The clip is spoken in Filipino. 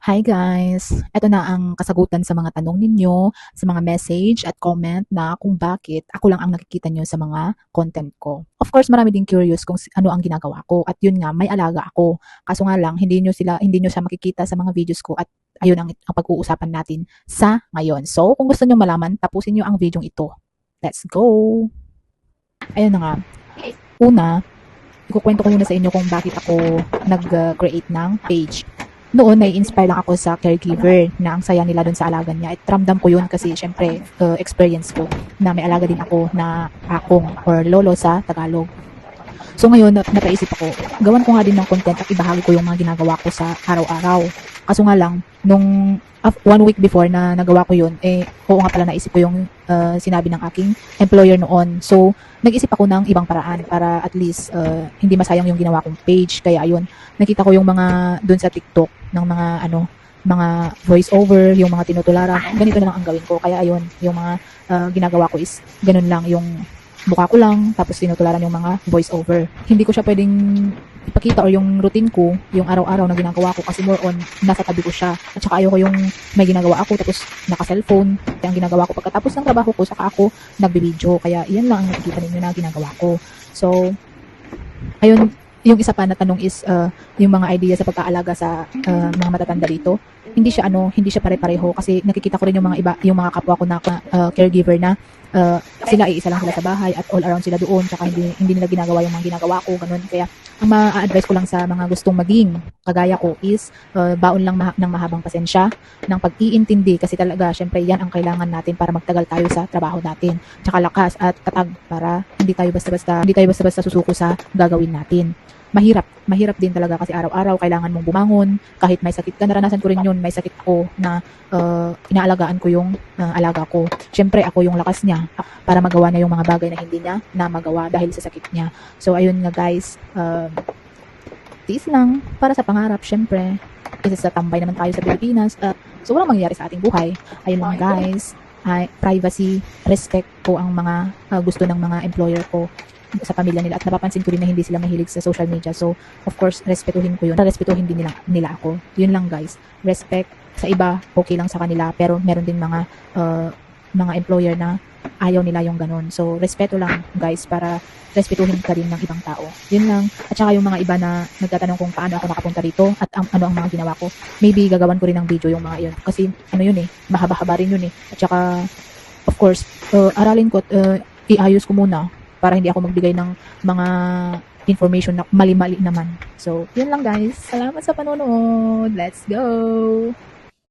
Hi guys! Ito na ang kasagutan sa mga tanong ninyo, sa mga message at comment na kung bakit ako lang ang nakikita nyo sa mga content ko. Of course, marami din curious kung ano ang ginagawa ko at yun nga, may alaga ako. Kaso nga lang, hindi nyo siya makikita sa mga videos ko at ayun ang pag-uusapan natin sa ngayon. So, kung gusto nyo malaman, tapusin nyo ang video ito. Let's go! Ayun na nga. Una, ikukwento ko muna sa inyo kung bakit ako nag-create ng page. Noon, nai-inspire lang ako sa caregiver na ang saya nila doon sa alaga niya. At ramdam ko yun kasi syempre experience ko na may alaga din ako na akong or lolo sa Tagalog. So ngayon, napaisip ako, gawan ko nga din ng content at ibahagi ko yung mga ginagawa ko sa araw-araw. Kaso nga lang, nung 1 week before na nagawa ko yun, oo nga pala naisip ko yung sinabi ng aking employer noon. So, nag-isip ako ng ibang paraan para at least hindi masayang yung ginawa kong page. Kaya ayun, nakita ko yung mga dun sa TikTok ng mga voice over, yung mga tinutularan. Ganito na lang ang gawin ko. Kaya ayun, yung mga ginagawa ko is ganun lang, yung mukha ko lang, tapos tinutularan yung mga voice over. Hindi ko siya pwedeng ipakita or yung routine ko, yung araw-araw na ginagawa ko kasi more on nasa tabi ko siya. At saka ayoko yung may ginagawa ako tapos naka-cellphone. Kaya ang ginagawa ko pagkatapos ng trabaho ko, saka ako nagbe-video. Kaya iyan lang ang nakikita ninyo na ginagawa ko. So, ayun, yung isa pa na tanong is yung mga idea sa pag-aalaga sa mga matatanda dito. Hindi siya pare-pareho kasi nakikita ko rin yung mga iba, yung mga kapwa ko na caregiver na sila ay isa lang sila sa bahay at all around sila doon, tsaka hindi nila ginagawa yung mga ginagawa ko, ganun. Kaya ang ma-advise ko lang sa mga gustong maging kagaya ko is baon lang ng mahabang pasensya, ng pag-iintindi kasi talaga syempre yan ang kailangan natin para magtagal tayo sa trabaho natin, tsaka lakas at katag para hindi tayo basta-basta susuko sa gagawin natin. Mahirap din talaga kasi araw-araw kailangan mong bumangon kahit may sakit ka. Naranasan ko rin yun, may sakit ako na inaalagaan ko yung alaga ko. Syempre ako yung lakas niya para magawa niya yung mga bagay na hindi niya na magawa dahil sa sakit niya. So ayun nga guys, tiis lang para sa pangarap syempre. Kasi sa tambay naman tayo sa Pilipinas, so walang mangyayari sa ating buhay. Ayun lang guys, privacy, respect po ang mga gusto ng mga employer ko sa pamilya nila, at napapansin ko rin na hindi sila mahilig sa social media. So, of course, respetuhin ko yun. Respetuhin din nila ako. Yun lang guys. Respect sa iba, okay lang sa kanila. Pero meron din mga employer na ayaw nila yung ganun. So, respeto lang guys para respetuhin ka rin ng ibang tao. Yun lang. At saka yung mga iba na nagtatanong kung paano ako nakapunta dito at ano ang mga ginawa ko. Maybe gagawan ko rin ng video yung mga yun. Kasi ano yun mahaba-haba rin yun At saka, of course, aralin ko at iayos ko muna para hindi ako magbigay ng mga information na mali-mali naman. So, yun lang guys. Salamat sa panonood. Let's go!